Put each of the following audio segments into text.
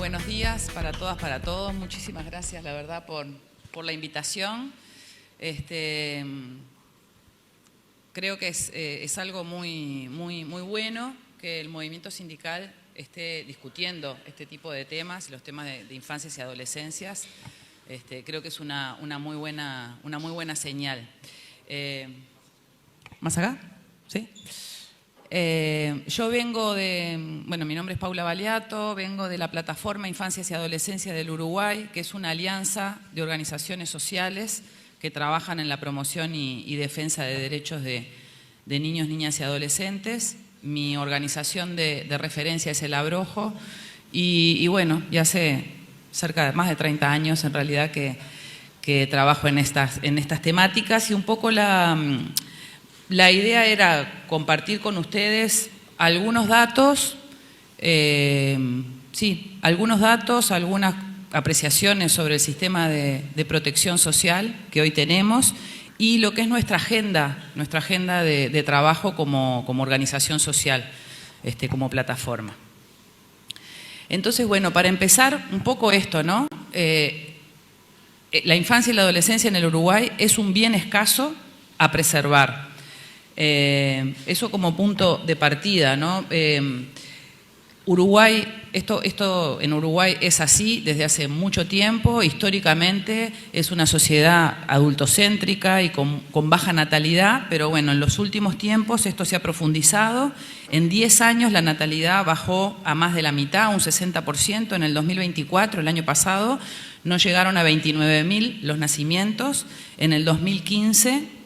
buenos días para todas, para todos. Muchísimas gracias, la verdad, por la invitación. Creo que es algo muy bueno que el movimiento sindical esté discutiendo este tipo de temas, los temas de infancias y adolescencias. Creo que es una muy buena señal. ¿Más acá? ¿Sí? Yo vengo mi nombre es Paula Baliato, vengo de la Plataforma Infancias y Adolescencias del Uruguay, que es una alianza de organizaciones sociales que trabajan en la promoción y defensa de derechos de niños, niñas y adolescentes. Mi organización de referencia es el Abrojo y bueno, ya hace cerca de más de 30 años en realidad que trabajo en estas temáticas, y un poco la idea era compartir con ustedes algunos datos, algunas apreciaciones sobre el sistema de protección social que hoy tenemos y lo que es nuestra agenda de trabajo como organización social, como plataforma. Entonces, bueno, para empezar un poco esto, ¿no? La infancia y la adolescencia en el Uruguay es un bien escaso a preservar. Eso como punto de partida, ¿no? Esto en Uruguay es así desde hace mucho tiempo. Históricamente es una sociedad adultocéntrica y con baja natalidad, pero bueno, en los últimos tiempos esto se ha profundizado. En 10 años la natalidad bajó a más de la mitad, un 60%. En el 2024, el año pasado, no llegaron a 29.000 los nacimientos. En el 2015...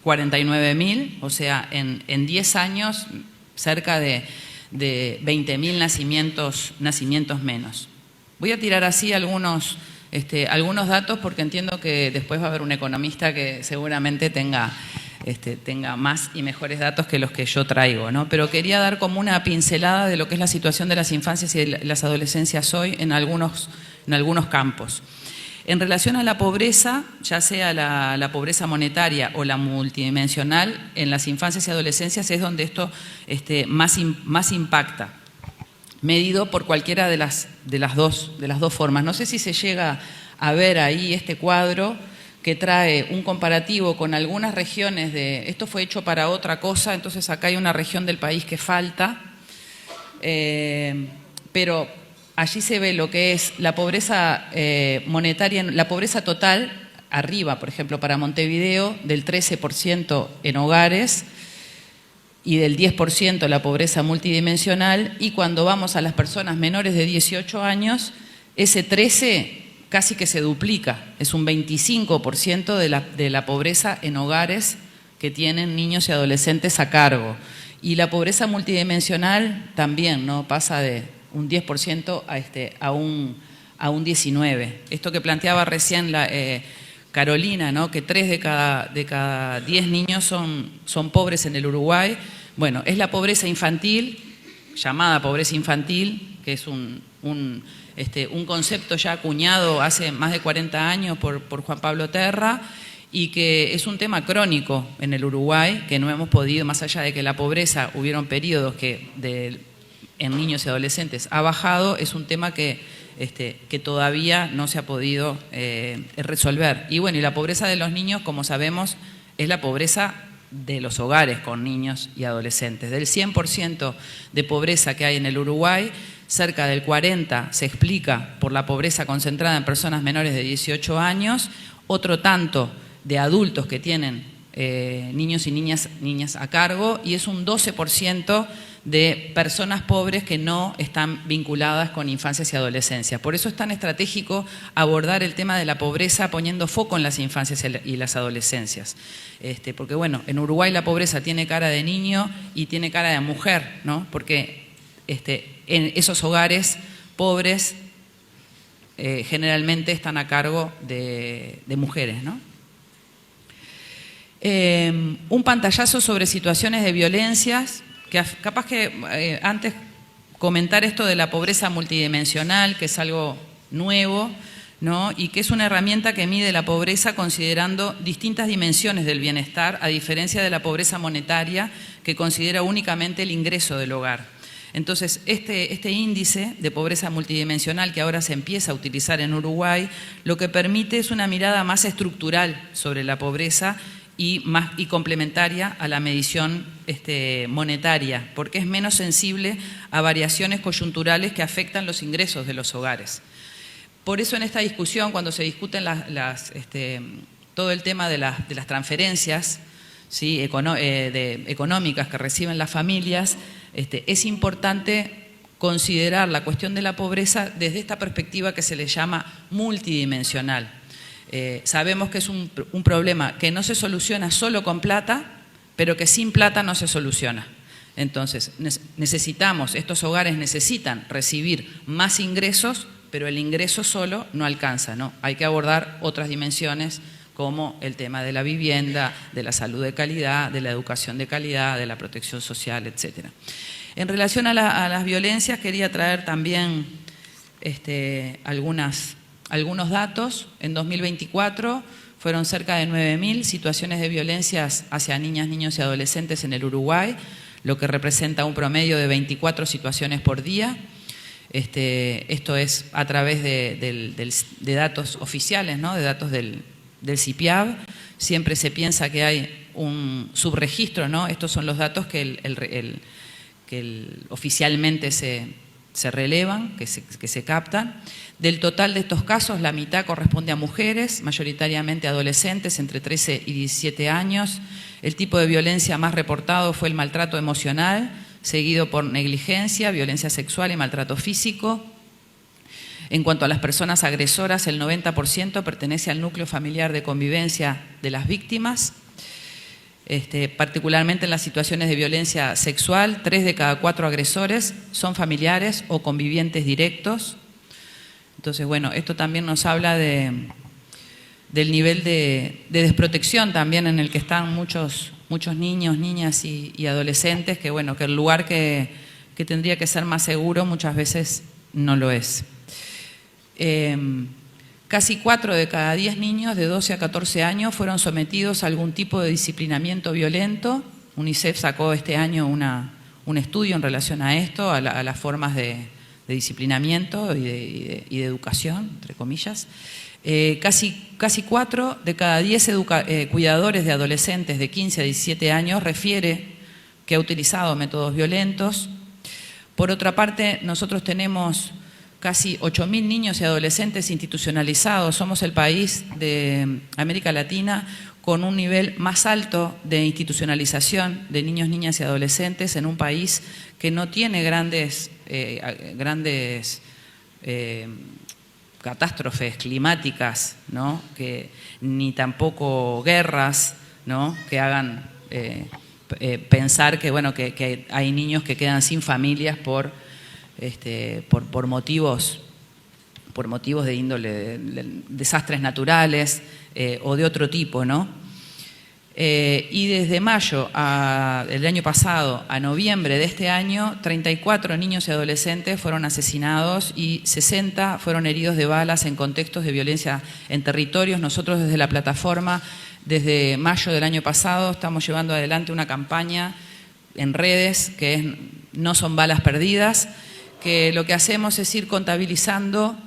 49.000, o sea, en 10 años cerca de 20.000 nacimientos menos. Voy a tirar así algunos datos porque entiendo que después va a haber un economista que seguramente tenga más y mejores datos que los que yo traigo, ¿no? Pero quería dar como una pincelada de lo que es la situación de las infancias y de las adolescencias hoy en algunos campos. En relación a la pobreza, ya sea la pobreza monetaria o la multidimensional, en las infancias y adolescencias es donde esto más impacta, medido por cualquiera de las dos formas. No sé si se llega a ver ahí este cuadro que trae un comparativo con algunas regiones esto fue hecho para otra cosa, entonces acá hay una región del país que falta, pero allí se ve lo que es la pobreza monetaria, la pobreza total, arriba, por ejemplo, para Montevideo, del 13% en hogares y del 10% la pobreza multidimensional, y cuando vamos a las personas menores de 18 años, ese 13 casi que se duplica, es un 25% de la pobreza en hogares que tienen niños y adolescentes a cargo. Y la pobreza multidimensional también, ¿no? Pasa de un 10% a un 19%. Esto que planteaba recién Carolina, ¿no? Que 3 de cada 10 niños son pobres en el Uruguay. Bueno, es la pobreza infantil, llamada pobreza infantil, que es un concepto ya acuñado hace más de 40 años por Juan Pablo Terra, y que es un tema crónico en el Uruguay, que no hemos podido, más allá de que la pobreza hubieron periodos en niños y adolescentes ha bajado, es un tema que todavía no se ha podido resolver. Y bueno, y la pobreza de los niños, como sabemos, es la pobreza de los hogares con niños y adolescentes. Del 100% de pobreza que hay en el Uruguay, cerca del 40% se explica por la pobreza concentrada en personas menores de 18 años, otro tanto de adultos que tienen niños y niñas a cargo, y es un 12% de personas pobres que no están vinculadas con infancias y adolescencias. Por eso es tan estratégico abordar el tema de la pobreza poniendo foco en las infancias y las adolescencias. Porque bueno, en Uruguay la pobreza tiene cara de niño y tiene cara de mujer, ¿no? Porque en esos hogares pobres generalmente están a cargo de mujeres, ¿no? Un pantallazo sobre situaciones de violencias, que capaz que antes comentar esto de la pobreza multidimensional, que es algo nuevo, ¿no? Y que es una herramienta que mide la pobreza considerando distintas dimensiones del bienestar, a diferencia de la pobreza monetaria, que considera únicamente el ingreso del hogar. Entonces, este índice de pobreza multidimensional que ahora se empieza a utilizar en Uruguay, lo que permite es una mirada más estructural sobre la pobreza y complementaria a la medición monetaria, porque es menos sensible a variaciones coyunturales que afectan los ingresos de los hogares. Por eso en esta discusión, cuando se discuten todo el tema de las transferencias, ¿sí?, económicas que reciben las familias, es importante considerar la cuestión de la pobreza desde esta perspectiva que se le llama multidimensional. Sabemos que es un problema que no se soluciona solo con plata, pero que sin plata no se soluciona. Entonces, estos hogares necesitan recibir más ingresos, pero el ingreso solo no alcanza, ¿no? Hay que abordar otras dimensiones como el tema de la vivienda, de la salud de calidad, de la educación de calidad, de la protección social, etc. En relación a las violencias, quería traer también algunos datos. En 2024 fueron cerca de 9.000 situaciones de violencias hacia niñas, niños y adolescentes en el Uruguay, lo que representa un promedio de 24 situaciones por día. Esto es a través de datos oficiales, ¿no?, de datos del CIPIAB. Siempre se piensa que hay un subregistro, ¿no? Estos son los datos que oficialmente se relevan, que se captan. Del total de estos casos, la mitad corresponde a mujeres, mayoritariamente adolescentes entre 13 y 17 años. El tipo de violencia más reportado fue el maltrato emocional, seguido por negligencia, violencia sexual y maltrato físico. En cuanto a las personas agresoras, el 90% pertenece al núcleo familiar de convivencia de las víctimas. Particularmente en las situaciones de violencia sexual, 3 de cada 4 agresores son familiares o convivientes directos. Entonces, bueno, esto también nos habla del nivel de desprotección también en el que están muchos niños, niñas y adolescentes, que bueno, que el lugar que tendría que ser más seguro muchas veces no lo es. Casi 4 de cada 10 niños de 12 a 14 años fueron sometidos a algún tipo de disciplinamiento violento. UNICEF sacó este año un estudio en relación a esto, a las formas de disciplinamiento y de educación, entre comillas. Casi 4 de cada 10 cuidadores de adolescentes de 15 a 17 años refiere que ha utilizado métodos violentos. Por otra parte, nosotros tenemos casi 8.000 niños y adolescentes institucionalizados. Somos el país de América Latina con un nivel más alto de institucionalización de niños, niñas y adolescentes en un país que no tiene grandes catástrofes climáticas, ¿no?, ni tampoco guerras, ¿no?, que hagan pensar que, bueno, que hay niños que quedan sin familias por motivos de índole de desastres naturales o de otro tipo, ¿no? Y desde mayo del año pasado a noviembre de este año, 34 niños y adolescentes fueron asesinados y 60 fueron heridos de balas en contextos de violencia en territorios. Nosotros desde la plataforma, desde mayo del año pasado, estamos llevando adelante una campaña en redes que es No son balas perdidas, que lo que hacemos es ir contabilizando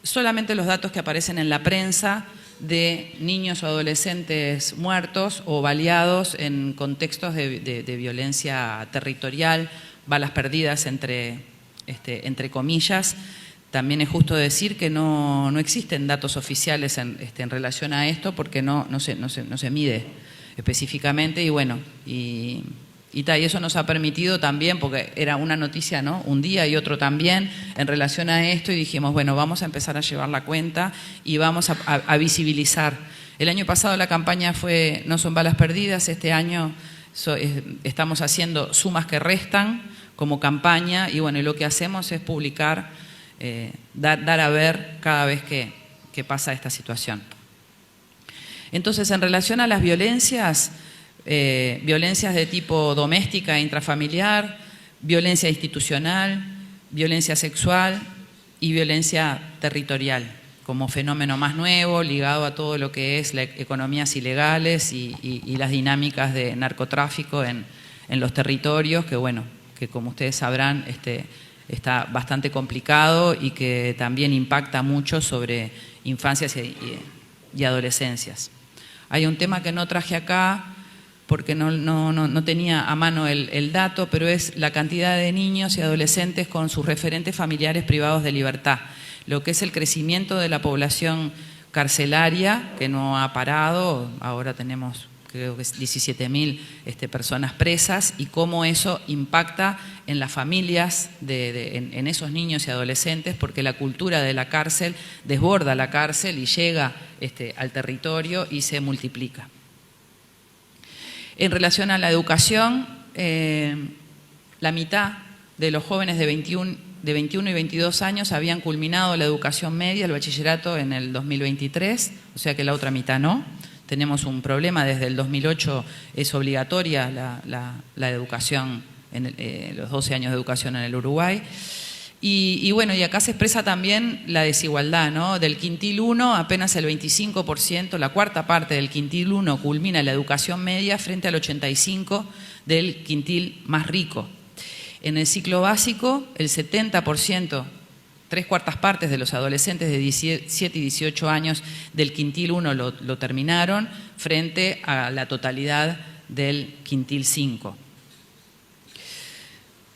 solamente los datos que aparecen en la prensa de niños o adolescentes muertos o baleados en contextos de violencia territorial, balas perdidas entre comillas. También es justo decir que no existen datos oficiales en relación a esto porque no se mide específicamente y bueno, y eso nos ha permitido también, porque era una noticia, ¿no?, un día y otro también en relación a esto, y dijimos, bueno, vamos a empezar a llevar la cuenta y vamos a visibilizar. El año pasado la campaña fue No son balas perdidas, este año estamos haciendo Sumas que restan como campaña y bueno, y lo que hacemos es publicar, dar a ver cada vez que pasa esta situación. Entonces, en relación a las violencias de tipo doméstica e intrafamiliar, violencia institucional, violencia sexual y violencia territorial, como fenómeno más nuevo, ligado a todo lo que es las economías ilegales y las dinámicas de narcotráfico en los territorios, que bueno, que como ustedes sabrán, está bastante complicado y que también impacta mucho sobre infancias y adolescencias. Hay un tema que no traje acá porque no tenía a mano el dato, pero es la cantidad de niños y adolescentes con sus referentes familiares privados de libertad, lo que es el crecimiento de la población carcelaria, que no ha parado. Ahora tenemos, creo que es 17.000 personas presas, y cómo eso impacta en las familias, en esos niños y adolescentes, porque la cultura de la cárcel desborda la cárcel y llega al territorio y se multiplica. En relación a la educación, la mitad de los jóvenes de 21 y 22 años habían culminado la educación media, el bachillerato, en el 2023, o sea que la otra mitad no. Tenemos un problema, desde el 2008 es obligatoria la educación, los 12 años de educación en el Uruguay. Y bueno, y acá se expresa también la desigualdad, ¿no? Del quintil 1, apenas el 25%, la cuarta parte del quintil 1 culmina la educación media frente al 85% del quintil más rico. En el ciclo básico, el 70%, 3/4 partes de los adolescentes de 17 y 18 años del quintil 1 lo terminaron, frente a la totalidad del quintil 5.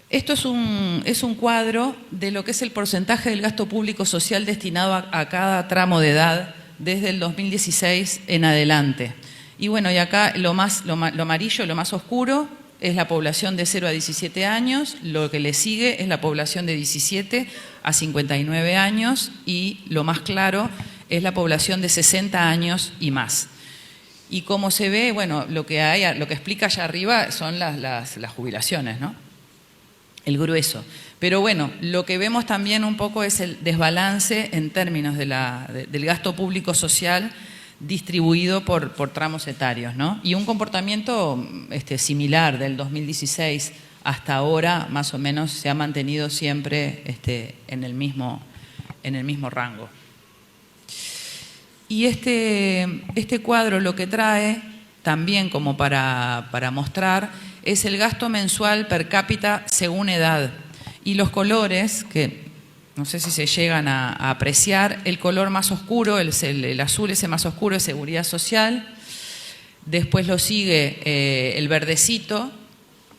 Esto es un cuadro de lo que es el porcentaje del gasto público social destinado a cada tramo de edad desde el 2016 en adelante. Y bueno, y acá lo amarillo, lo más oscuro, es la población de 0 a 17 años, lo que le sigue es la población de 17 a 59 años y lo más claro es la población de 60 años y más. Y como se ve, bueno, lo que explica allá arriba son las jubilaciones, ¿no? El grueso. Pero bueno, lo que vemos también un poco es el desbalance en términos del gasto público social distribuido por tramos etarios, ¿no? Y un comportamiento similar del 2016 hasta ahora, más o menos, se ha mantenido siempre en el mismo rango. Y este cuadro lo que trae, también como para mostrar, es el gasto mensual per cápita según edad. Y los colores, que no sé si se llegan a apreciar, el color más oscuro, el azul ese más oscuro, es seguridad social. Después lo sigue el verdecito,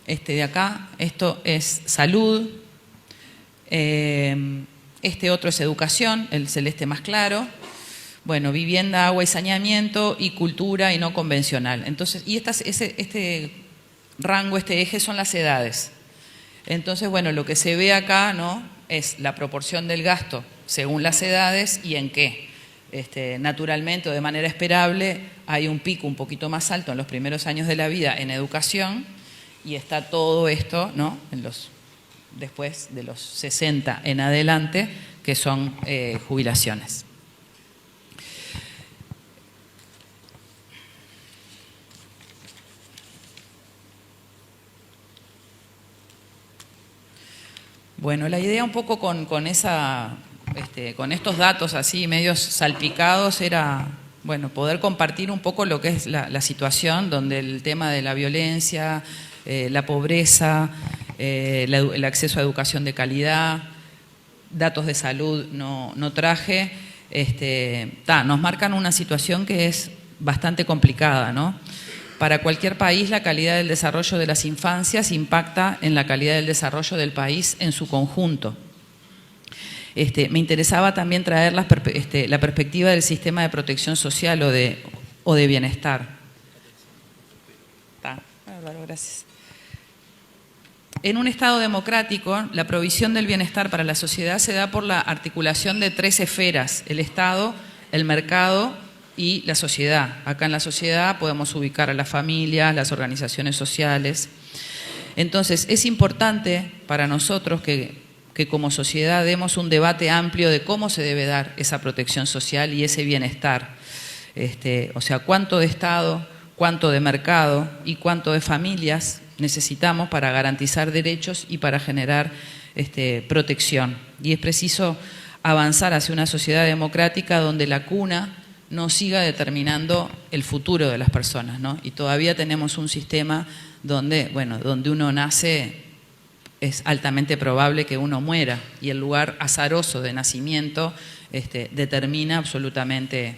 de acá, esto es salud. Este otro es educación, el celeste más claro. Bueno, vivienda, agua y saneamiento, y cultura y no convencional. Entonces, y este rango, este eje, son las edades. Entonces, bueno, lo que se ve acá, ¿no?, es la proporción del gasto según las edades y en qué. Naturalmente o de manera esperable hay un pico un poquito más alto en los primeros años de la vida en educación, y está todo esto, ¿no?, después de los 60 en adelante, que son jubilaciones. Bueno, la idea un poco con estos datos así medios salpicados era, bueno, poder compartir un poco lo que es la situación, donde el tema de la violencia, la pobreza, el acceso a educación de calidad, datos de salud no traje, nos marcan una situación que es bastante complicada, ¿no? Para cualquier país, la calidad del desarrollo de las infancias impacta en la calidad del desarrollo del país en su conjunto. Me interesaba también traer la perspectiva del sistema de protección social o de bienestar. Bárbaro, gracias. En un Estado democrático, la provisión del bienestar para la sociedad se da por la articulación de 3 esferas: el Estado, el mercado y la sociedad. Acá en la sociedad podemos ubicar a las familias, las organizaciones sociales. Entonces, es importante para nosotros que como sociedad demos un debate amplio de cómo se debe dar esa protección social y ese bienestar. O sea, cuánto de Estado, cuánto de mercado y cuánto de familias necesitamos para garantizar derechos y para generar protección. Y es preciso avanzar hacia una sociedad democrática donde la cuna no siga determinando el futuro de las personas, ¿no? Y todavía tenemos un sistema donde uno nace es altamente probable que uno muera y el lugar azaroso de nacimiento determina absolutamente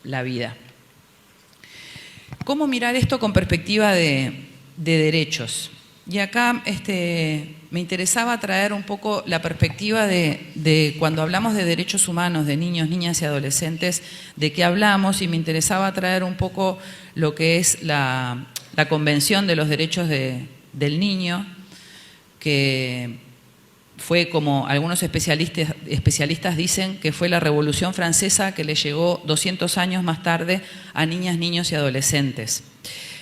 la vida. ¿Cómo mirar esto con perspectiva de derechos? Y acá me interesaba traer un poco la perspectiva de cuando hablamos de derechos humanos, de niños, niñas y adolescentes, de qué hablamos, y me interesaba traer un poco lo que es la Convención de los Derechos del Niño, que fue, como algunos especialistas dicen, que fue la Revolución Francesa que le llegó 200 años más tarde a niñas, niños y adolescentes.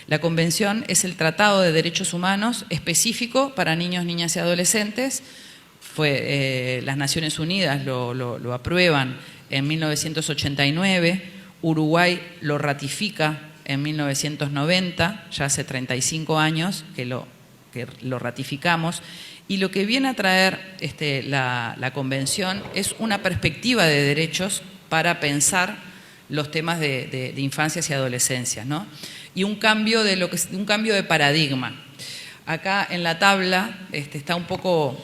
La Convención es el Tratado de Derechos Humanos específico para niños, niñas y adolescentes. Las Naciones Unidas lo aprueban en 1989, Uruguay lo ratifica en 1990, ya hace 35 años que lo ratificamos, y lo que viene a traer la Convención es una perspectiva de derechos para pensar los temas de infancias y adolescencias, ¿no? Y un cambio de paradigma. Acá en la tabla está un poco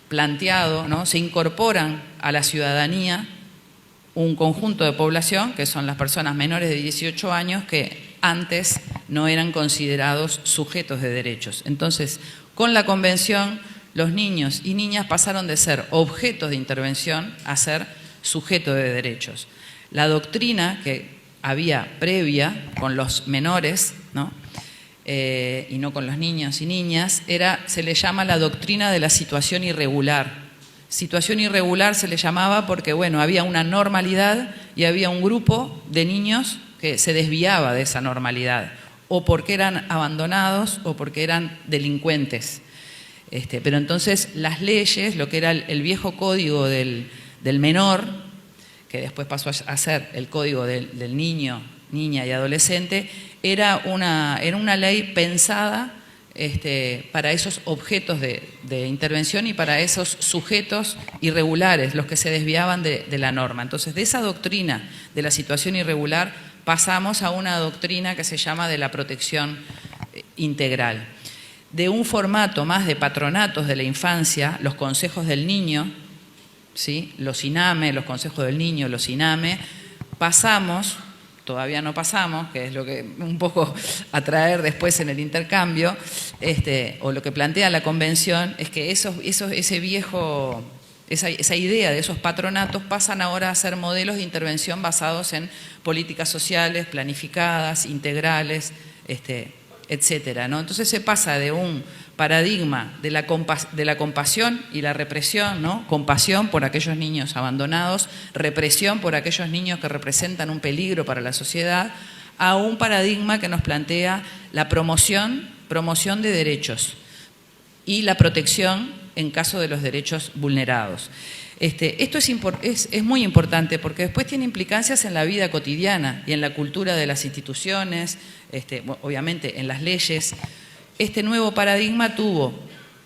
planteado, ¿no? Se incorporan a la ciudadanía un conjunto de población, que son las personas menores de 18 años, que antes no eran considerados sujetos de derechos. Entonces, con la Convención, los niños y niñas pasaron de ser objetos de intervención a ser sujetos de derechos. La doctrina que había previa con los menores, ¿no? Y no con los niños y niñas, se le llama la doctrina de la situación irregular. Situación irregular se le llamaba porque, bueno, había una normalidad y había un grupo de niños que se desviaba de esa normalidad, o porque eran abandonados o porque eran delincuentes. Pero entonces las leyes, lo que era el viejo código del menor, que después pasó a ser el código del niño, niña y adolescente, era una ley pensada para esos objetos de intervención y para esos sujetos irregulares, los que se desviaban de la norma. Entonces, de esa doctrina de la situación irregular pasamos a una doctrina que se llama de la protección integral. De un formato más de patronatos de la infancia, los consejos del niño, ¿sí? Los INAME, los consejos del niño, los INAME, todavía no pasamos, que es lo que un poco a traer después en el intercambio, o lo que plantea la Convención, es que esa idea de esos patronatos pasan ahora a ser modelos de intervención basados en políticas sociales, planificadas, integrales, etcétera, ¿no? Entonces se pasa de un paradigma de la compasión y la represión, ¿no? Compasión por aquellos niños abandonados, represión por aquellos niños que representan un peligro para la sociedad, a un paradigma que nos plantea la promoción de derechos y la protección en caso de los derechos vulnerados. Esto es muy importante porque después tiene implicancias en la vida cotidiana y en la cultura de las instituciones, obviamente en las leyes. Este nuevo paradigma tuvo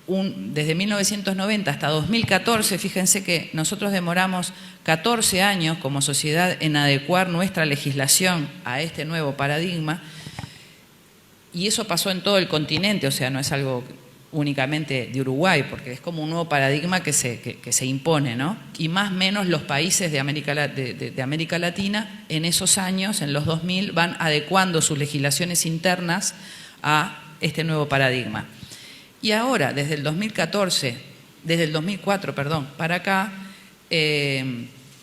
desde 1990 hasta 2014, fíjense que nosotros demoramos 14 años como sociedad en adecuar nuestra legislación a este nuevo paradigma, y eso pasó en todo el continente, o sea, no es algo únicamente de Uruguay, porque es como un nuevo paradigma que se impone, ¿no? Y más o menos los países de América Latina en esos años, en los 2000, van adecuando sus legislaciones internas a este nuevo paradigma. Y ahora, desde el 2004, para acá,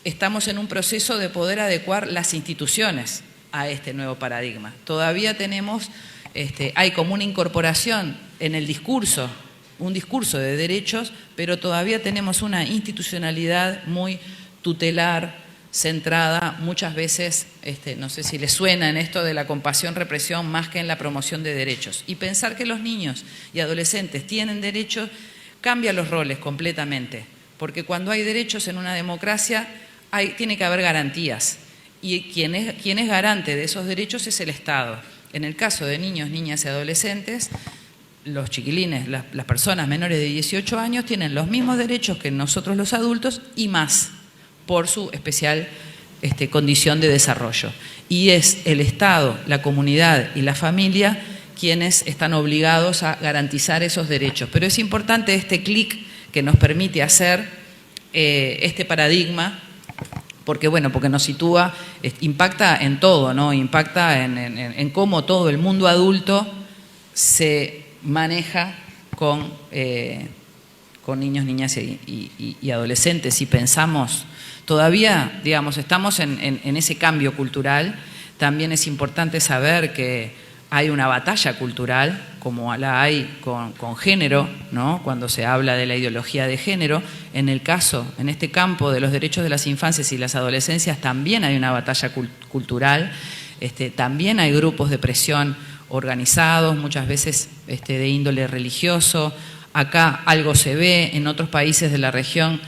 estamos en un proceso de poder adecuar las instituciones a este nuevo paradigma. Todavía hay como una incorporación en el discurso, un discurso de derechos, pero todavía tenemos una institucionalidad muy tutelar, centrada muchas veces, no sé si les suena en esto de la compasión-represión más que en la promoción de derechos. Y pensar que los niños y adolescentes tienen derechos cambia los roles completamente, porque cuando hay derechos en una democracia tiene que haber garantías, y quien es garante de esos derechos es el Estado. En el caso de niños, niñas y adolescentes, los chiquilines, las personas menores de 18 años tienen los mismos derechos que nosotros los adultos y más, por su especial condición de desarrollo. Y es el Estado, la comunidad y la familia quienes están obligados a garantizar esos derechos. Pero es importante este clic que nos permite hacer este paradigma, porque bueno, porque nos sitúa, impacta en todo, ¿no? Impacta en cómo todo el mundo adulto se maneja con niños, niñas y adolescentes. Si pensamos, todavía, digamos, estamos en ese cambio cultural. También es importante saber que hay una batalla cultural, como la hay con género, ¿no? Cuando se habla de la ideología de género. En este campo de los derechos de las infancias y las adolescencias también hay una batalla cultural, también hay grupos de presión organizados, muchas veces de índole religioso. Acá algo se ve, en otros países de la región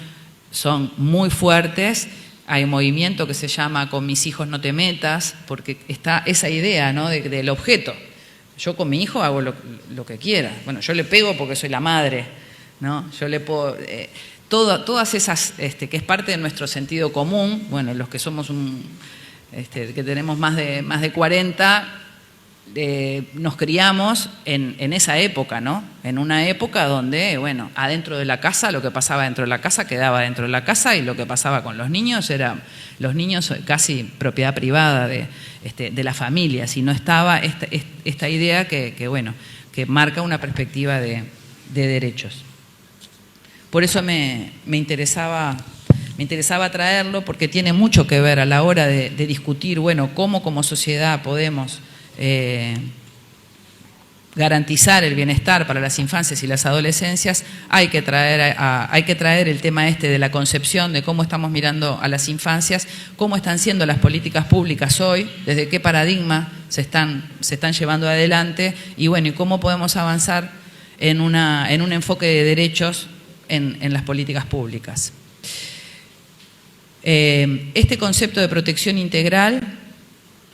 son muy fuertes. Hay un movimiento que se llama Con mis hijos no te metas, porque está esa idea, ¿no? del objeto. Yo con mi hijo hago lo que quiera. Bueno, yo le pego porque soy la madre, ¿no? Yo le puedo... todas esas, que es parte de nuestro sentido común, bueno, los que somos que tenemos más de 40, nos criamos en esa época, ¿no? En una época donde, bueno, adentro de la casa, lo que pasaba dentro de la casa quedaba dentro de la casa, y lo que pasaba con los niños era casi propiedad privada de la familia. Si no estaba esta idea que marca una perspectiva de derechos. Por eso me interesaba traerlo, porque tiene mucho que ver a la hora de discutir, bueno, cómo como sociedad podemos garantizar el bienestar para las infancias y las adolescencias. Hay que traer el tema de la concepción, de cómo estamos mirando a las infancias, cómo están siendo las políticas públicas hoy, desde qué paradigma se están llevando adelante, y bueno, y cómo podemos avanzar en un enfoque de derechos en las políticas públicas. Este concepto de protección integral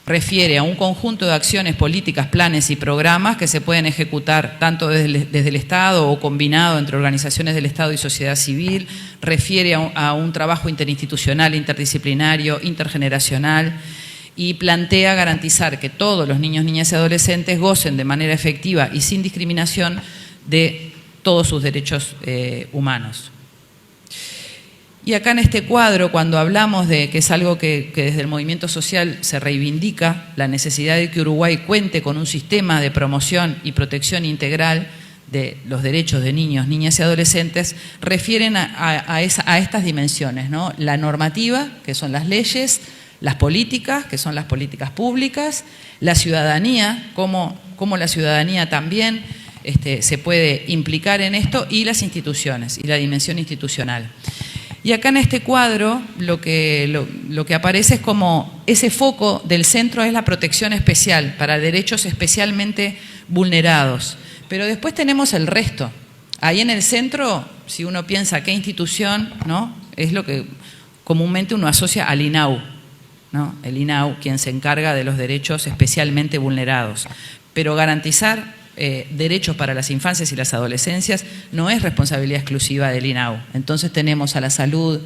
refiere a un conjunto de acciones, políticas, planes y programas que se pueden ejecutar tanto desde el Estado o combinado entre organizaciones del Estado y sociedad civil. Refiere a un trabajo interinstitucional, interdisciplinario, intergeneracional, y plantea garantizar que todos los niños, niñas y adolescentes gocen de manera efectiva y sin discriminación de todos sus derechos humanos. Y acá en este cuadro, cuando hablamos de que es algo que desde el movimiento social se reivindica, la necesidad de que Uruguay cuente con un sistema de promoción y protección integral de los derechos de niños, niñas y adolescentes, refieren a estas dimensiones, ¿no? La normativa, que son las leyes; las políticas, que son las políticas públicas; la ciudadanía, cómo la ciudadanía también se puede implicar en esto; y las instituciones, y la dimensión institucional. Y acá en este cuadro lo que aparece es como ese foco del centro es la protección especial para derechos especialmente vulnerados. Pero después tenemos el resto. Ahí en el centro, si uno piensa qué institución, ¿no? Es lo que comúnmente uno asocia al INAU, ¿no? El INAU, quien se encarga de los derechos especialmente vulnerados. Pero garantizar derechos para las infancias y las adolescencias no es responsabilidad exclusiva del INAU. Entonces tenemos a la salud,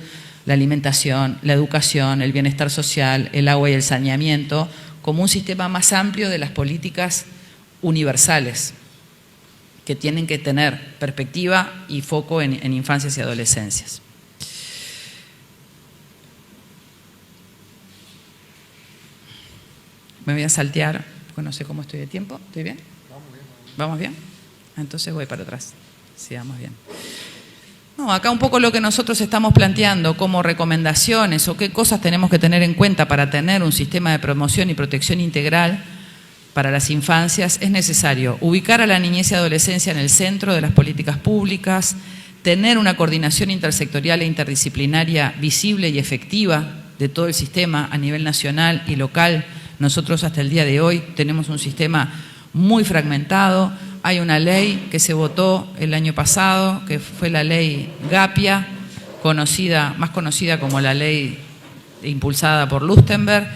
la alimentación, la educación, el bienestar social, el agua y el saneamiento como un sistema más amplio de las políticas universales que tienen que tener perspectiva y foco en infancias y adolescencias. Me voy a saltear, porque no sé cómo estoy de tiempo. ¿Estoy bien? ¿Vamos bien? Entonces voy para atrás. Sí, vamos bien. No, acá un poco lo que nosotros estamos planteando como recomendaciones o qué cosas tenemos que tener en cuenta para tener un sistema de promoción y protección integral para las infancias. Es necesario ubicar a la niñez y adolescencia en el centro de las políticas públicas, tener una coordinación intersectorial e interdisciplinaria visible y efectiva de todo el sistema a nivel nacional y local. Nosotros hasta el día de hoy tenemos un sistema muy fragmentado. Hay una ley que se votó el año pasado, que fue la ley Gapia, más conocida como la ley impulsada por Lustenberg,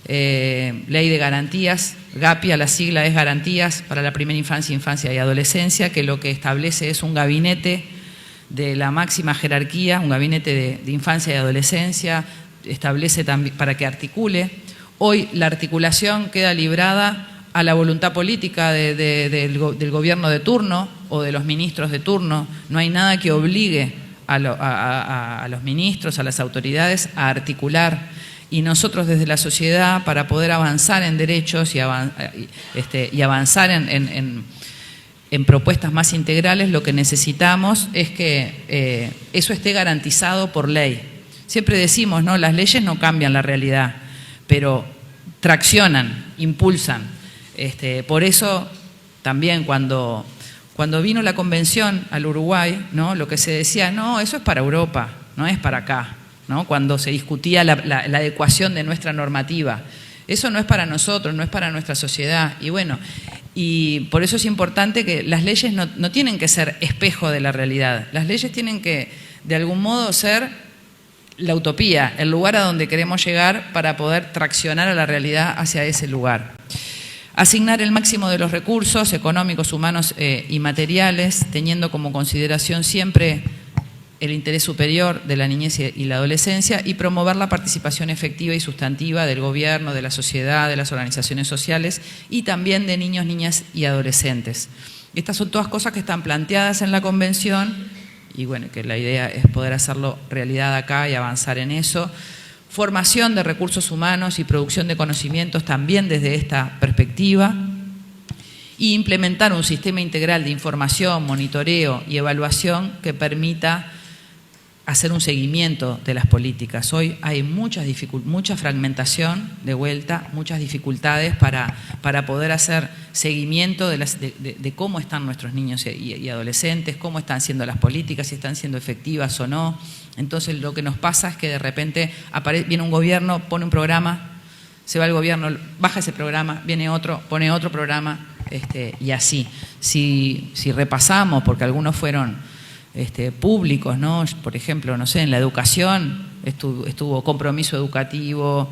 ley de garantías. Gapia, la sigla es Garantías para la Primera Infancia, Infancia y Adolescencia, que lo que establece es un gabinete de la máxima jerarquía, un gabinete de infancia y adolescencia, establece también para que articule. Hoy la articulación queda librada a la voluntad política del gobierno de turno o de los ministros de turno. No hay nada que obligue a los ministros, a las autoridades a articular. Y nosotros desde la sociedad, para poder avanzar en derechos y avanzar en propuestas más integrales, lo que necesitamos es que eso esté garantizado por ley. Siempre decimos, ¿no? Las leyes no cambian la realidad, pero traccionan, impulsan. Por eso también cuando vino la convención al Uruguay, ¿no? Lo que se decía, no, eso es para Europa, no es para acá, ¿no? Cuando se discutía la adecuación de nuestra normativa. Eso no es para nosotros, no es para nuestra sociedad. Y bueno, y por eso es importante que las leyes no tienen que ser espejo de la realidad. Las leyes tienen que, de algún modo, ser la utopía, el lugar a donde queremos llegar para poder traccionar a la realidad hacia ese lugar. Asignar el máximo de los recursos económicos, humanos y materiales, teniendo como consideración siempre el interés superior de la niñez y la adolescencia, y promover la participación efectiva y sustantiva del gobierno, de la sociedad, de las organizaciones sociales y también de niños, niñas y adolescentes. Estas son todas cosas que están planteadas en la convención y bueno, que la idea es poder hacerlo realidad acá y avanzar en eso. Formación de recursos humanos y producción de conocimientos también desde esta perspectiva. Y implementar un sistema integral de información, monitoreo y evaluación que permita hacer un seguimiento de las políticas. Hoy hay mucha fragmentación de vuelta, muchas dificultades para poder hacer seguimiento de cómo están nuestros niños y adolescentes, cómo están siendo las políticas, si están siendo efectivas o no. Entonces lo que nos pasa es que de repente viene un gobierno, pone un programa, se va el gobierno, baja ese programa, viene otro, pone otro programa, y así. Si repasamos, porque algunos fueron públicos, ¿no? Por ejemplo, no sé, en la educación estuvo compromiso educativo,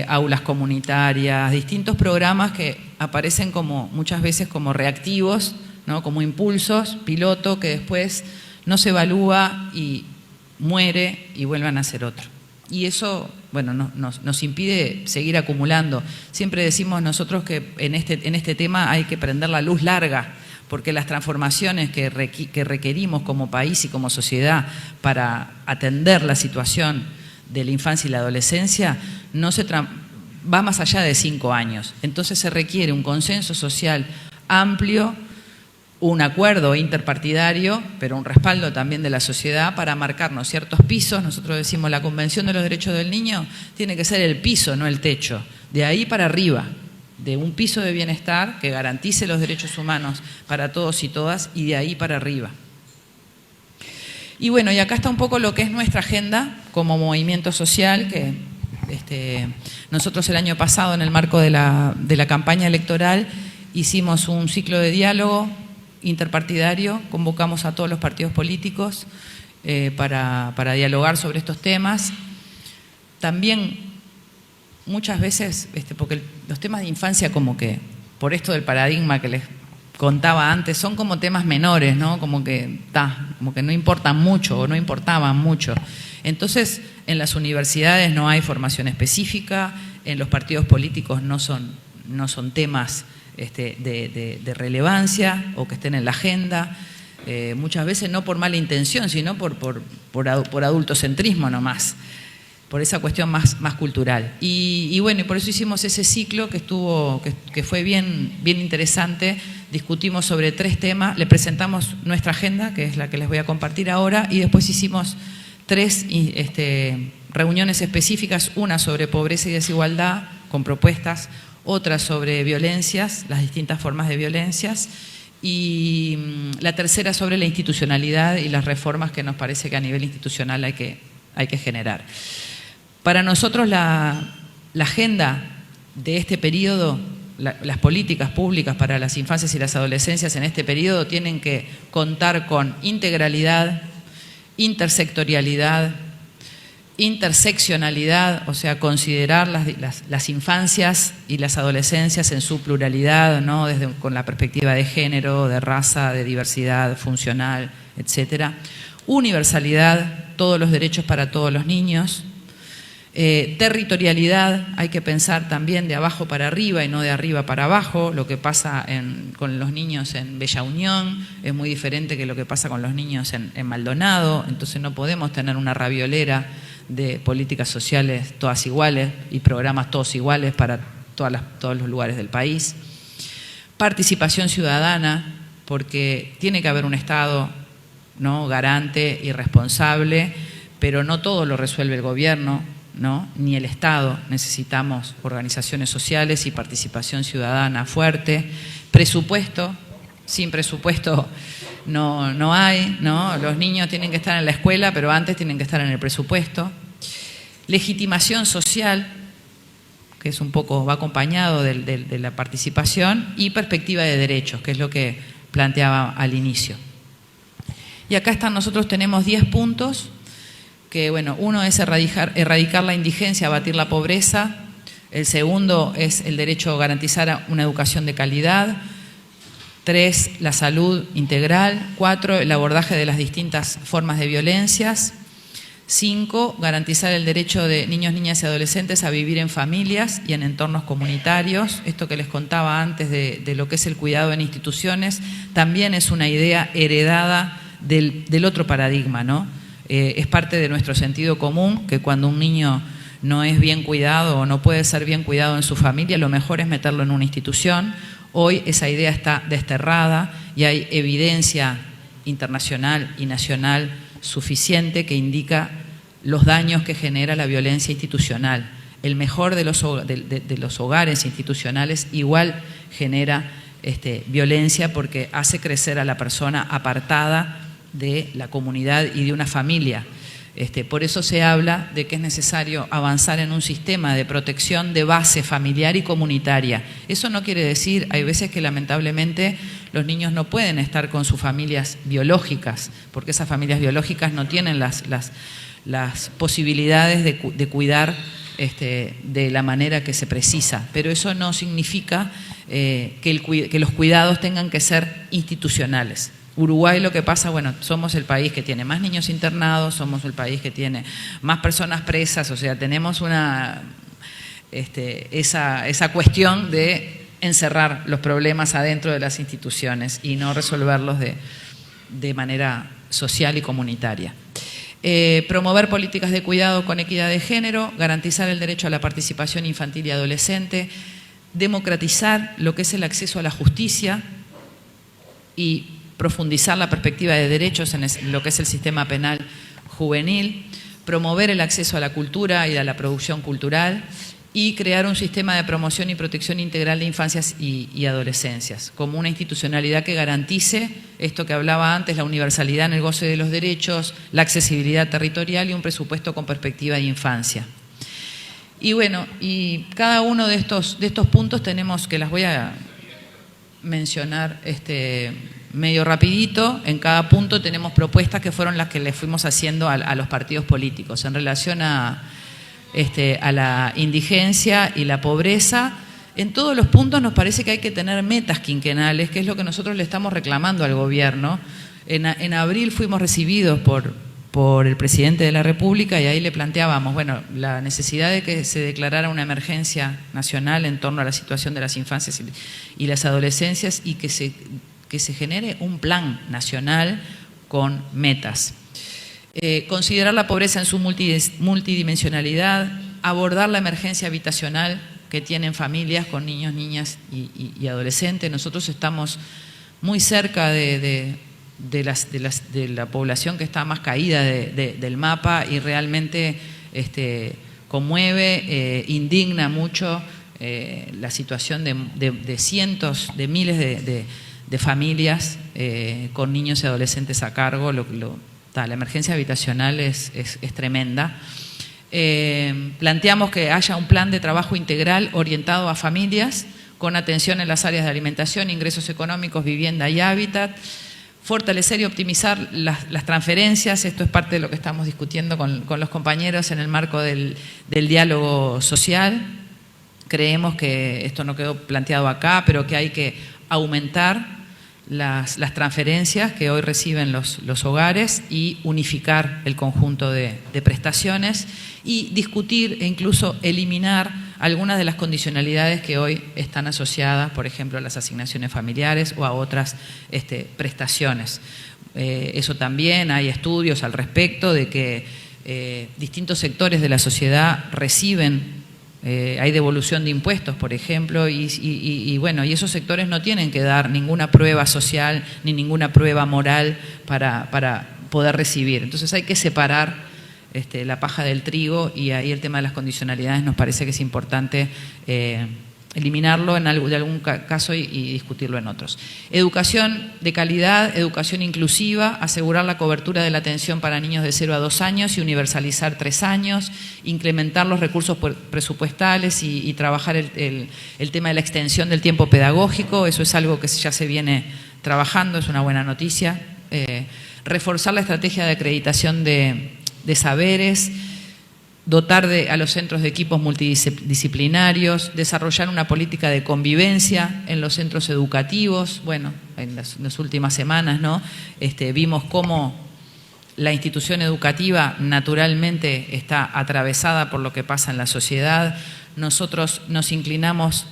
aulas comunitarias, distintos programas que aparecen muchas veces como reactivos, ¿no? Como impulsos, piloto, que después no se evalúa y muere y vuelvan a hacer otro. Y eso, bueno, nos impide seguir acumulando. Siempre decimos nosotros que en este tema hay que prender la luz larga, porque las transformaciones que requerimos como país y como sociedad para atender la situación de la infancia y la adolescencia va más allá de 5 años. Entonces se requiere un consenso social amplio, un acuerdo interpartidario, pero un respaldo también de la sociedad para marcarnos ciertos pisos. Nosotros decimos la Convención de los Derechos del Niño tiene que ser el piso, no el techo. De ahí para arriba, de un piso de bienestar que garantice los derechos humanos para todos y todas, y de ahí para arriba. Y bueno, y acá está un poco lo que es nuestra agenda como movimiento social, que nosotros el año pasado, en el marco de la campaña electoral, hicimos un ciclo de diálogo interpartidario, convocamos a todos los partidos políticos para dialogar sobre estos temas. También muchas veces, porque los temas de infancia, como que por esto del paradigma que les contaba antes, son como temas menores, ¿no? Como que no importan mucho o no importaban mucho. Entonces, en las universidades no hay formación específica, en los partidos políticos no son temas de relevancia o que estén en la agenda, muchas veces no por mala intención, sino por adultocentrismo nomás, por esa cuestión más cultural. Y bueno, y por eso hicimos ese ciclo que fue bien interesante. Discutimos sobre 3 temas, le presentamos nuestra agenda, que es la que les voy a compartir ahora, y después hicimos 3 reuniones específicas, una sobre pobreza y desigualdad, con propuestas, otra sobre violencias, las distintas formas de violencias, y la tercera sobre la institucionalidad y las reformas que nos parece que a nivel institucional hay que generar. Para nosotros la agenda de este periodo, las políticas públicas para las infancias y las adolescencias en este periodo tienen que contar con integralidad, intersectorialidad, interseccionalidad, o sea, considerar las infancias y las adolescencias en su pluralidad, ¿no? Con la perspectiva de género, de raza, de diversidad funcional, etcétera. Universalidad, todos los derechos para todos los niños. Territorialidad, hay que pensar también de abajo para arriba y no de arriba para abajo. Lo que pasa con los niños en Bella Unión es muy diferente que lo que pasa con los niños en Maldonado, entonces no podemos tener una raviolera de políticas sociales todas iguales y programas todos iguales para todos los lugares del país. Participación ciudadana, porque tiene que haber un Estado, ¿no?, garante y responsable, pero no todo lo resuelve el gobierno, ¿no?, ni el Estado. Necesitamos organizaciones sociales y participación ciudadana fuerte. Presupuesto, sin presupuesto no hay, ¿no? Los niños tienen que estar en la escuela, pero antes tienen que estar en el presupuesto. Legitimación social, que es un poco, va acompañado de la participación, y perspectiva de derechos, que es lo que planteaba al inicio. Y acá nosotros tenemos 10 puntos, que bueno, uno es erradicar la indigencia, abatir la pobreza. El segundo es el derecho a garantizar una educación de calidad. 3, la salud integral. 4, el abordaje de las distintas formas de violencias. 5, garantizar el derecho de niños, niñas y adolescentes a vivir en familias y en entornos comunitarios. Esto que les contaba antes de lo que es el cuidado en instituciones, también es una idea heredada del otro paradigma, ¿no? Es parte de nuestro sentido común que cuando un niño no es bien cuidado o no puede ser bien cuidado en su familia, lo mejor es meterlo en una institución. Hoy esa idea está desterrada y hay evidencia internacional y nacional suficiente que indica los daños que genera la violencia institucional. El mejor de los hogares institucionales igual genera violencia porque hace crecer a la persona apartada de la comunidad y de una familia. Por eso se habla de que es necesario avanzar en un sistema de protección de base familiar y comunitaria. Eso no quiere decir, hay veces que lamentablemente los niños no pueden estar con sus familias biológicas, porque esas familias biológicas no tienen las posibilidades de cuidar de la manera que se precisa. Pero eso no significa que los cuidados tengan que ser institucionales. Uruguay, lo que pasa, bueno, somos el país que tiene más niños internados, somos el país que tiene más personas presas, o sea, tenemos esa cuestión de encerrar los problemas adentro de las instituciones y no resolverlos de manera social y comunitaria. Promover políticas de cuidado con equidad de género, garantizar el derecho a la participación infantil y adolescente, democratizar lo que es el acceso a la justicia y profundizar la perspectiva de derechos en lo que es el sistema penal juvenil, promover el acceso a la cultura y a la producción cultural y crear un sistema de promoción y protección integral de infancias y adolescencias, como una institucionalidad que garantice esto que hablaba antes, la universalidad en el goce de los derechos, la accesibilidad territorial y un presupuesto con perspectiva de infancia. Y bueno, y cada uno de estos puntos tenemos, que las voy a mencionar medio rapidito, en cada punto tenemos propuestas que fueron las que le fuimos haciendo a los partidos políticos en relación a la indigencia y la pobreza. En todos los puntos nos parece que hay que tener metas quinquenales, que es lo que nosotros le estamos reclamando al gobierno. En abril fuimos recibidos por el presidente de la República y ahí le planteábamos, bueno, la necesidad de que se declarara una emergencia nacional en torno a la situación de las infancias y las adolescencias y que se genere un plan nacional con metas. Considerar la pobreza en su multidimensionalidad, abordar la emergencia habitacional que tienen familias con niños, niñas y adolescentes. Nosotros estamos muy cerca de la población que está más caída del mapa y realmente conmueve, indigna mucho la situación de cientos, de miles de familias con niños y adolescentes a cargo. La emergencia habitacional es tremenda. Planteamos que haya un plan de trabajo integral orientado a familias con atención en las áreas de alimentación, ingresos económicos, vivienda y hábitat. Fortalecer y optimizar las transferencias, esto es parte de lo que estamos discutiendo con los compañeros en el marco del diálogo social. Creemos que esto no quedó planteado acá, pero que hay que aumentar las transferencias que hoy reciben los hogares y unificar el conjunto de prestaciones y discutir e incluso eliminar algunas de las condicionalidades que hoy están asociadas, por ejemplo, a las asignaciones familiares o a otras prestaciones. Eso también, hay estudios al respecto de que distintos sectores de la sociedad reciben, hay devolución de impuestos, por ejemplo, y bueno, y esos sectores no tienen que dar ninguna prueba social ni ninguna prueba moral para poder recibir. Entonces hay que separar la paja del trigo, y ahí el tema de las condicionalidades nos parece que es importante eliminarlo en algún caso y discutirlo en otros. Educación de calidad, educación inclusiva, asegurar la cobertura de la atención para niños de 0 a 2 años y universalizar 3 años, incrementar los recursos presupuestales y trabajar el tema de la extensión del tiempo pedagógico. Eso es algo que ya se viene trabajando, es una buena noticia. Reforzar la estrategia de acreditación de saberes, dotar a los centros de equipos multidisciplinarios, desarrollar una política de convivencia en los centros educativos. Bueno, en las últimas semanas, ¿no? Vimos cómo la institución educativa naturalmente está atravesada por lo que pasa en la sociedad. Nosotros nos inclinamos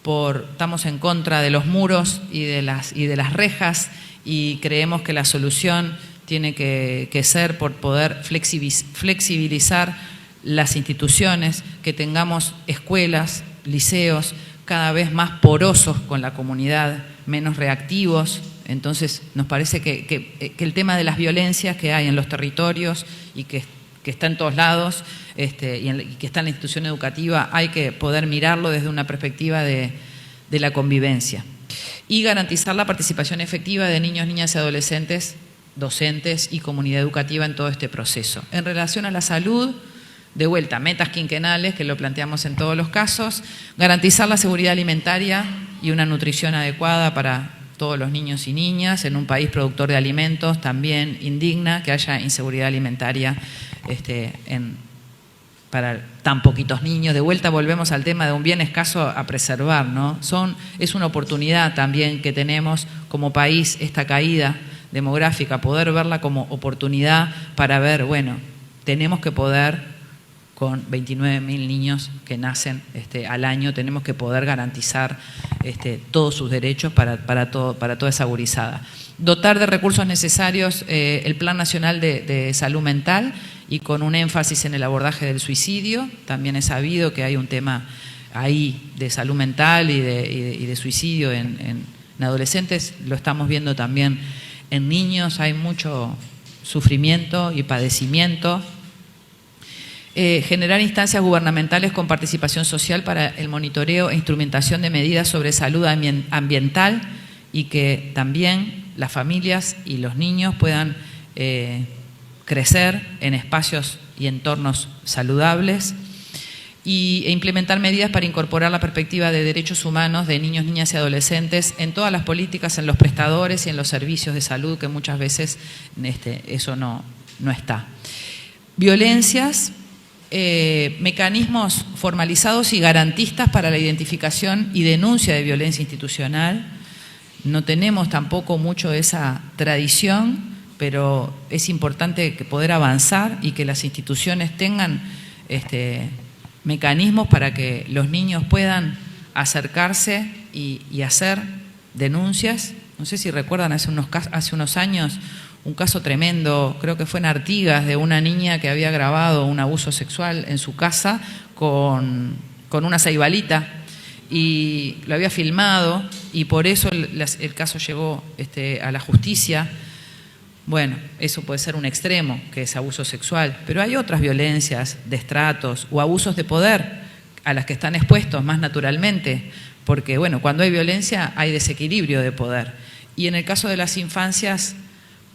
estamos en contra de los muros y de las rejas, y creemos que la solución tiene que ser por poder flexibilizar las instituciones, que tengamos escuelas, liceos cada vez más porosos con la comunidad, menos reactivos. Entonces nos parece que el tema de las violencias que hay en los territorios y que está en todos lados y que está en la institución educativa, hay que poder mirarlo desde una perspectiva de la convivencia. Y garantizar la participación efectiva de niños, niñas y adolescentes, docentes y comunidad educativa en todo este proceso. En relación a la salud, de vuelta, metas quinquenales, que lo planteamos en todos los casos, garantizar la seguridad alimentaria y una nutrición adecuada para todos los niños y niñas en un país productor de alimentos. También indigna que haya inseguridad alimentaria para tan poquitos niños. De vuelta volvemos al tema de un bien escaso a preservar, ¿no? Es una oportunidad también que tenemos como país, esta caída demográfica, poder verla como oportunidad para ver, bueno, tenemos que poder, con 29.000 niños que nacen al año, tenemos que poder garantizar todos sus derechos para toda esa gurizada. Dotar de recursos necesarios el Plan Nacional de Salud Mental, y con un énfasis en el abordaje del suicidio. También es sabido que hay un tema ahí de salud mental y de suicidio en adolescentes. Lo estamos viendo también en niños, hay mucho sufrimiento y padecimiento. Generar instancias gubernamentales con participación social para el monitoreo e instrumentación de medidas sobre salud ambiental, y que también las familias y los niños puedan crecer en espacios y entornos saludables, e implementar medidas para incorporar la perspectiva de derechos humanos de niños, niñas y adolescentes en todas las políticas, en los prestadores y en los servicios de salud, que muchas veces eso no está. Violencias. Mecanismos formalizados y garantistas para la identificación y denuncia de violencia institucional. No tenemos tampoco mucho esa tradición, pero es importante poder avanzar y que las instituciones tengan mecanismos para que los niños puedan acercarse y hacer denuncias. No sé si recuerdan hace unos años un caso tremendo, creo que fue en Artigas, de una niña que había grabado un abuso sexual en su casa con una ceibalita, y lo había filmado, y por eso el caso llegó a la justicia. Bueno, eso puede ser un extremo, que es abuso sexual, pero hay otras violencias de estratos o abusos de poder a las que están expuestos más naturalmente, porque bueno, cuando hay violencia hay desequilibrio de poder, y en el caso de las infancias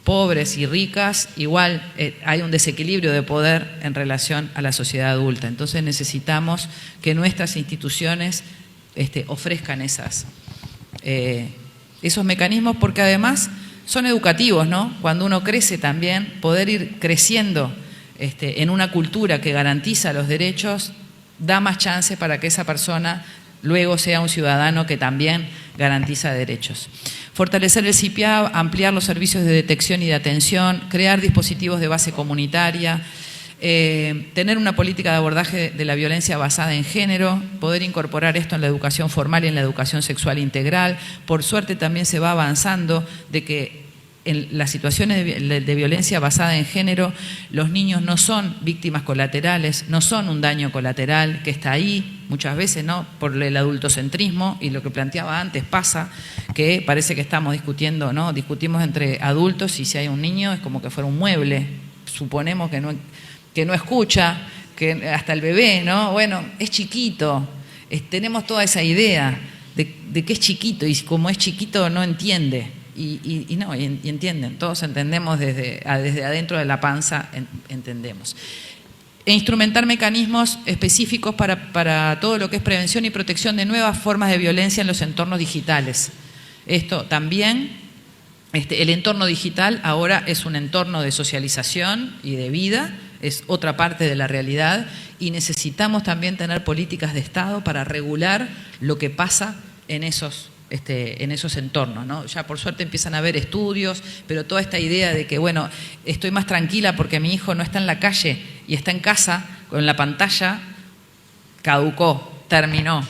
pobres y ricas, igual hay un desequilibrio de poder en relación a la sociedad adulta. Entonces necesitamos que nuestras instituciones ofrezcan esos mecanismos, porque además son educativos, ¿no? Cuando uno crece también, poder ir creciendo en una cultura que garantiza los derechos, da más chance para que esa persona luego sea un ciudadano que también garantiza derechos. Fortalecer el CIPIAB, ampliar los servicios de detección y de atención, crear dispositivos de base comunitaria, tener una política de abordaje de la violencia basada en género, poder incorporar esto en la educación formal y en la educación sexual integral. Por suerte también se va avanzando de que en las situaciones de violencia basada en género, los niños no son víctimas colaterales, no son un daño colateral que está ahí muchas veces, ¿no? Por el adultocentrismo, y lo que planteaba antes pasa, que parece que estamos discutiendo, ¿no? Discutimos entre adultos y si hay un niño es como que fuera un mueble, suponemos que no escucha, que hasta el bebé, ¿no? Bueno, es chiquito, tenemos toda esa idea de que es chiquito y como es chiquito no entiende. Y entienden, todos entendemos desde adentro de la panza, entendemos. E instrumentar mecanismos específicos para todo lo que es prevención y protección de nuevas formas de violencia en los entornos digitales. Esto también, el entorno digital ahora es un entorno de socialización y de vida, es otra parte de la realidad y necesitamos también tener políticas de Estado para regular lo que pasa en esos entornos, ¿no? Ya por suerte empiezan a haber estudios, pero toda esta idea de que, bueno, estoy más tranquila porque mi hijo no está en la calle y está en casa con la pantalla, caducó, terminó.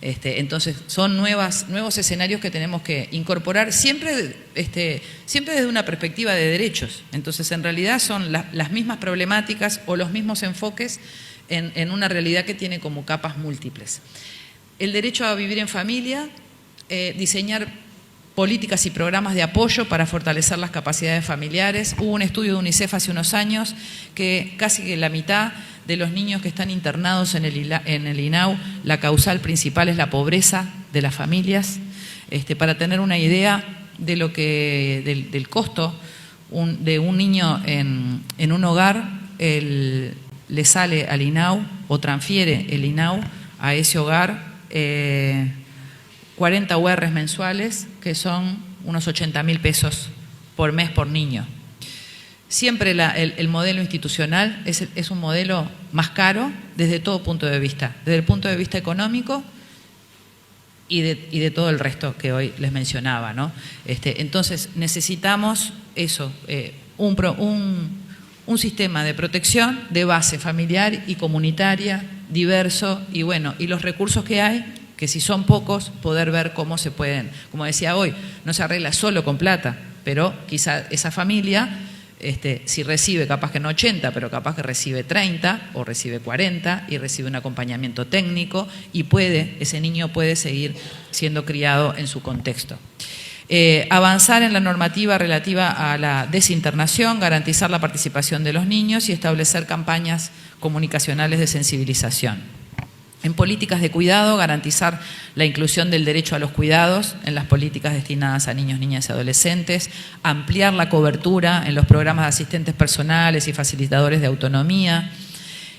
Entonces son nuevos escenarios que tenemos que incorporar siempre desde una perspectiva de derechos. Entonces en realidad son las mismas problemáticas o los mismos enfoques en una realidad que tiene como capas múltiples. El derecho a vivir en familia, diseñar políticas y programas de apoyo para fortalecer las capacidades familiares. Hubo un estudio de UNICEF hace unos años que casi que la mitad de los niños que están internados en el INAU, la causal principal es la pobreza de las familias. Para tener una idea de lo del costo de un niño en un hogar, le sale al INAU o transfiere el INAU a ese hogar 40 URs mensuales, que son unos 80.000 pesos por mes por niño. Siempre el modelo institucional es un modelo más caro desde todo punto de vista, desde el punto de vista económico y de todo el resto que hoy les mencionaba, ¿no? Entonces necesitamos eso, un sistema de protección de base familiar y comunitaria, diverso, y bueno, y los recursos que hay, que si son pocos, poder ver cómo se pueden, como decía hoy, no se arregla solo con plata, pero quizá esa familia, si recibe capaz que no 80, pero capaz que recibe 30 o recibe 40 y recibe un acompañamiento técnico y ese niño puede seguir siendo criado en su contexto. Avanzar en la normativa relativa a la desinternación, garantizar la participación de los niños y establecer campañas comunicacionales de sensibilización. En políticas de cuidado, garantizar la inclusión del derecho a los cuidados en las políticas destinadas a niños, niñas y adolescentes, ampliar la cobertura en los programas de asistentes personales y facilitadores de autonomía,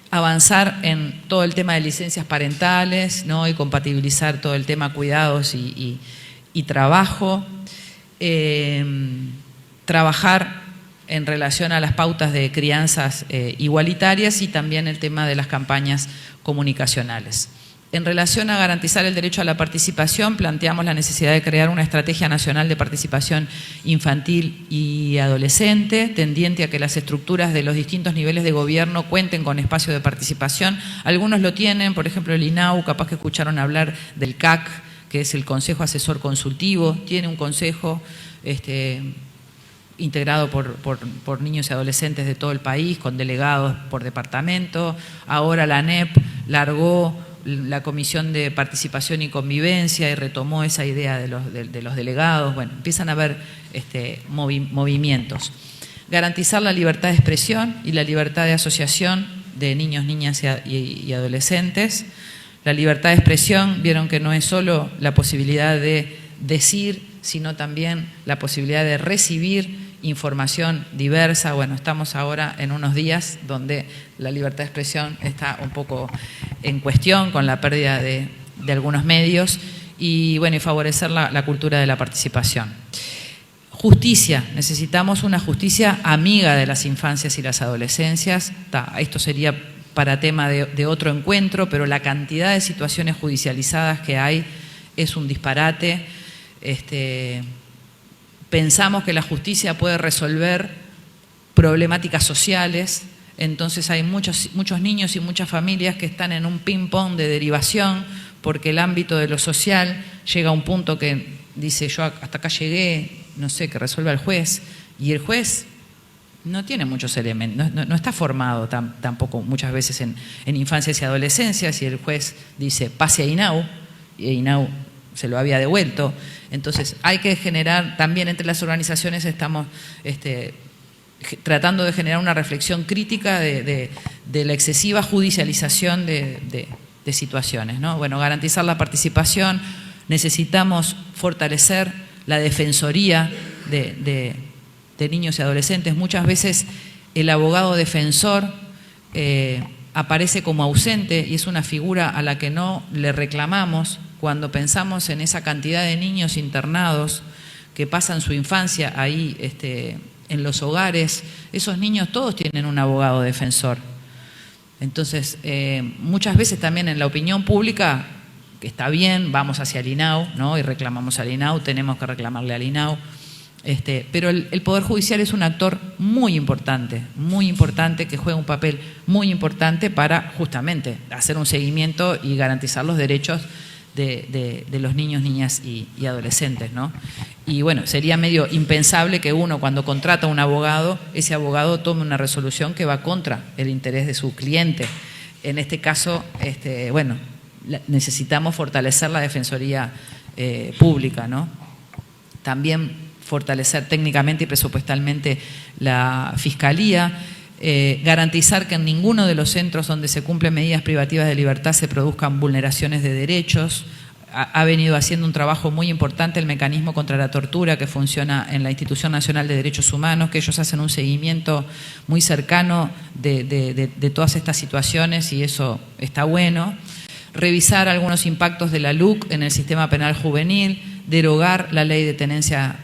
avanzar en todo el tema de licencias parentales, ¿no? Y compatibilizar todo el tema cuidados y trabajo, trabajar en relación a las pautas de crianzas igualitarias y también el tema de las campañas comunicacionales. En relación a garantizar el derecho a la participación, planteamos la necesidad de crear una estrategia nacional de participación infantil y adolescente, tendiente a que las estructuras de los distintos niveles de gobierno cuenten con espacio de participación. Algunos lo tienen, por ejemplo el INAU, capaz que escucharon hablar del CAC, que es el Consejo Asesor Consultivo, tiene un consejo integrado por niños y adolescentes de todo el país, con delegados por departamento. Ahora la ANEP largó la Comisión de Participación y Convivencia y retomó esa idea de los delegados. Bueno, empiezan a haber movimientos. Garantizar la libertad de expresión y la libertad de asociación de niños, niñas y adolescentes. La libertad de expresión, vieron que no es solo la posibilidad de decir, sino también la posibilidad de recibir información diversa. Bueno, estamos ahora en unos días donde la libertad de expresión está un poco en cuestión con la pérdida de algunos medios y bueno, y favorecer la cultura de la participación. Justicia, necesitamos una justicia amiga de las infancias y las adolescencias. Esto sería para tema de otro encuentro, pero la cantidad de situaciones judicializadas que hay es un disparate. pensamos que la justicia puede resolver problemáticas sociales, entonces hay muchos niños y muchas familias que están en un ping-pong de derivación porque el ámbito de lo social llega a un punto que dice yo hasta acá llegué, no sé, que resuelva el juez, y el juez no tiene muchos elementos, no está formado tampoco muchas veces en infancias y adolescencias, y el juez dice pase a INAU, y INAU se lo había devuelto. Entonces hay que generar, también entre las organizaciones estamos tratando de generar una reflexión crítica de la excesiva judicialización de situaciones, ¿no? Bueno, garantizar la participación, necesitamos fortalecer la defensoría de niños y adolescentes. Muchas veces el abogado defensor aparece como ausente y es una figura a la que no le reclamamos cuando pensamos en esa cantidad de niños internados que pasan su infancia ahí en los hogares. Esos niños todos tienen un abogado defensor. Entonces, muchas veces también en la opinión pública, que está bien, vamos hacia el INAU, ¿no? Y reclamamos al INAU, tenemos que reclamarle al INAU. Pero el Poder Judicial es un actor muy importante, que juega un papel muy importante para justamente hacer un seguimiento y garantizar los derechos de los niños, niñas y adolescentes, ¿no? Y bueno, sería medio impensable que uno cuando contrata a un abogado, ese abogado tome una resolución que va contra el interés de su cliente. En este caso, bueno, necesitamos fortalecer la defensoría pública, ¿no? También fortalecer técnicamente y presupuestalmente la Fiscalía, garantizar que en ninguno de los centros donde se cumplen medidas privativas de libertad se produzcan vulneraciones de derechos. Ha venido haciendo un trabajo muy importante el mecanismo contra la tortura que funciona en la Institución Nacional de Derechos Humanos, que ellos hacen un seguimiento muy cercano de todas estas situaciones y eso está bueno. Revisar algunos impactos de la LUC en el sistema penal juvenil, derogar la ley de tenencia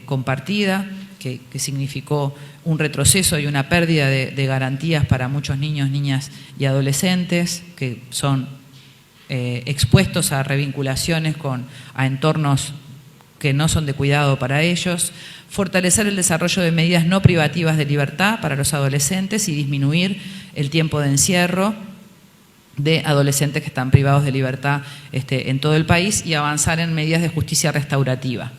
compartida, que significó un retroceso y una pérdida de garantías para muchos niños, niñas y adolescentes que son expuestos a revinculaciones a entornos que no son de cuidado para ellos. Fortalecer el desarrollo de medidas no privativas de libertad para los adolescentes y disminuir el tiempo de encierro de adolescentes que están privados de libertad en todo el país y avanzar en medidas de justicia restaurativa.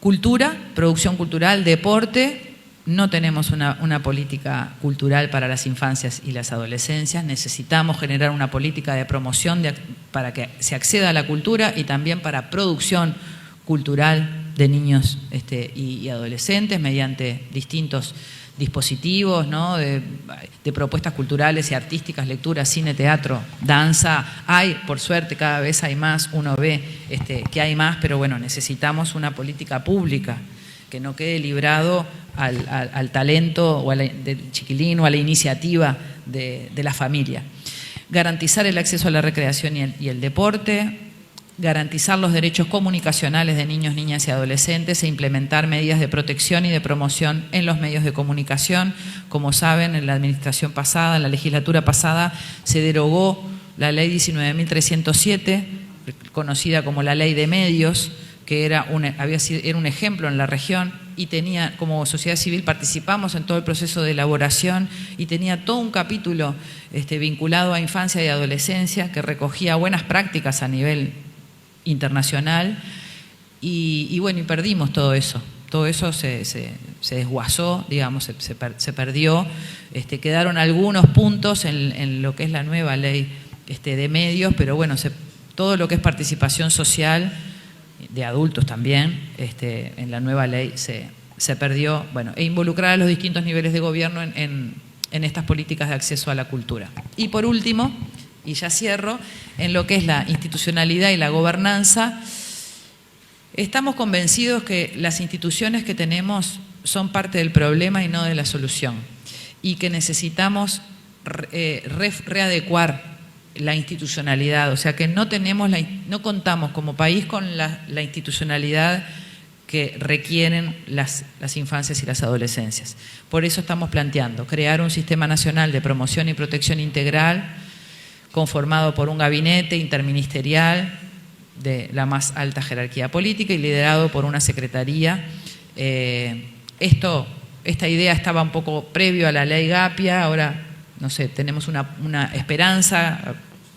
Cultura, producción cultural, deporte. No tenemos una política cultural para las infancias y las adolescencias. Necesitamos generar una política de promoción para que se acceda a la cultura y también para producción cultural de niños y adolescentes mediante distintos dispositivos, ¿no? de propuestas culturales y artísticas, lectura, cine, teatro, danza. Hay, por suerte, cada vez hay más, uno ve que hay más, pero bueno, necesitamos una política pública que no quede librado al talento o del chiquilín o a la iniciativa de la familia. Garantizar el acceso a la recreación y el deporte, garantizar los derechos comunicacionales de niños, niñas y adolescentes e implementar medidas de protección y de promoción en los medios de comunicación. Como saben, en la administración pasada, en la legislatura pasada, se derogó la ley 19.307, conocida como la ley de medios, que era un ejemplo en la región y tenía, como sociedad civil participamos en todo el proceso de elaboración y tenía todo un capítulo vinculado a infancia y adolescencia que recogía buenas prácticas a nivel internacional y bueno, y perdimos todo eso. Todo eso se desguazó, digamos, se perdió. Quedaron algunos puntos en lo que es la nueva ley de medios, pero bueno, todo lo que es participación social de adultos también, en la nueva ley se perdió, bueno, e involucrar a los distintos niveles de gobierno en estas políticas de acceso a la cultura. Y por último, y ya cierro, en lo que es la institucionalidad y la gobernanza, estamos convencidos que las instituciones que tenemos son parte del problema y no de la solución, y que necesitamos readecuar la institucionalidad, o sea que no contamos como país con la institucionalidad que requieren las infancias y las adolescencias. Por eso estamos planteando crear un sistema nacional de promoción y protección integral conformado por un gabinete interministerial de la más alta jerarquía política y liderado por una secretaría. Esta idea estaba un poco previo a la ley Gapia, ahora, no sé, tenemos una esperanza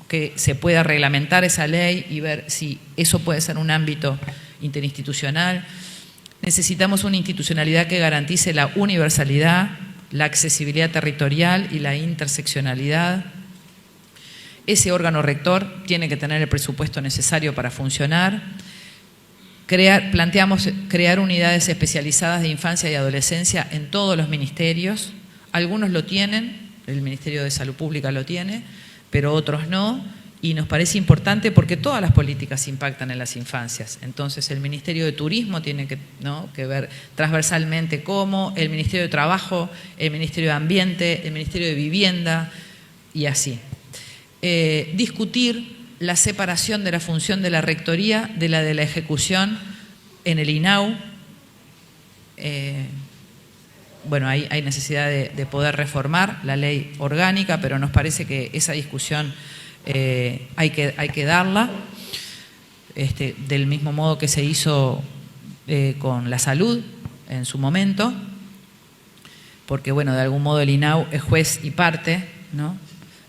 que se pueda reglamentar esa ley y ver si eso puede ser un ámbito interinstitucional. Necesitamos una institucionalidad que garantice la universalidad, la accesibilidad territorial y la interseccionalidad. Ese órgano rector tiene que tener el presupuesto necesario para funcionar. Planteamos crear unidades especializadas de infancia y adolescencia en todos los ministerios. Algunos lo tienen, el Ministerio de Salud Pública lo tiene, pero otros no. Y nos parece importante porque todas las políticas impactan en las infancias. Entonces el Ministerio de Turismo tiene que ver transversalmente cómo, el Ministerio de Trabajo, el Ministerio de Ambiente, el Ministerio de Vivienda y así. Discutir la separación de la función de la rectoría de la ejecución en el INAU. Bueno, hay necesidad de poder reformar la ley orgánica, pero nos parece que esa discusión hay que darla, del mismo modo que se hizo con la salud en su momento, porque bueno, de algún modo el INAU es juez y parte, ¿no?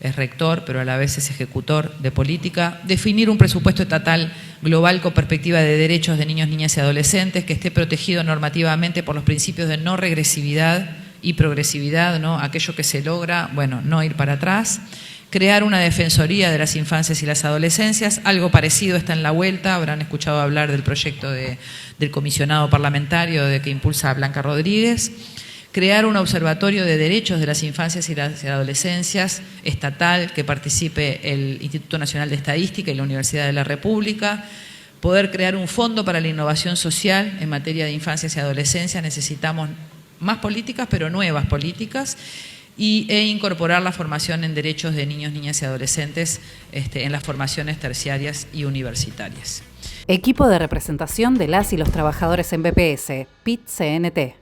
Es rector, pero a la vez es ejecutor de política. Definir un presupuesto estatal global con perspectiva de derechos de niños, niñas y adolescentes, que esté protegido normativamente por los principios de no regresividad y progresividad, ¿no? Aquello que se logra, bueno, no ir para atrás. Crear una defensoría de las infancias y las adolescencias, algo parecido está en la vuelta, habrán escuchado hablar del proyecto del comisionado parlamentario que impulsa Blanca Rodríguez. Crear un observatorio de derechos de las infancias y las adolescencias estatal, que participe el Instituto Nacional de Estadística y la Universidad de la República. Poder crear un fondo para la innovación social en materia de infancias y adolescencias. Necesitamos más políticas, pero nuevas políticas. E incorporar la formación en derechos de niños, niñas y adolescentes en las formaciones terciarias y universitarias. Equipo de representación de las y los trabajadores en BPS, PIT-CNT.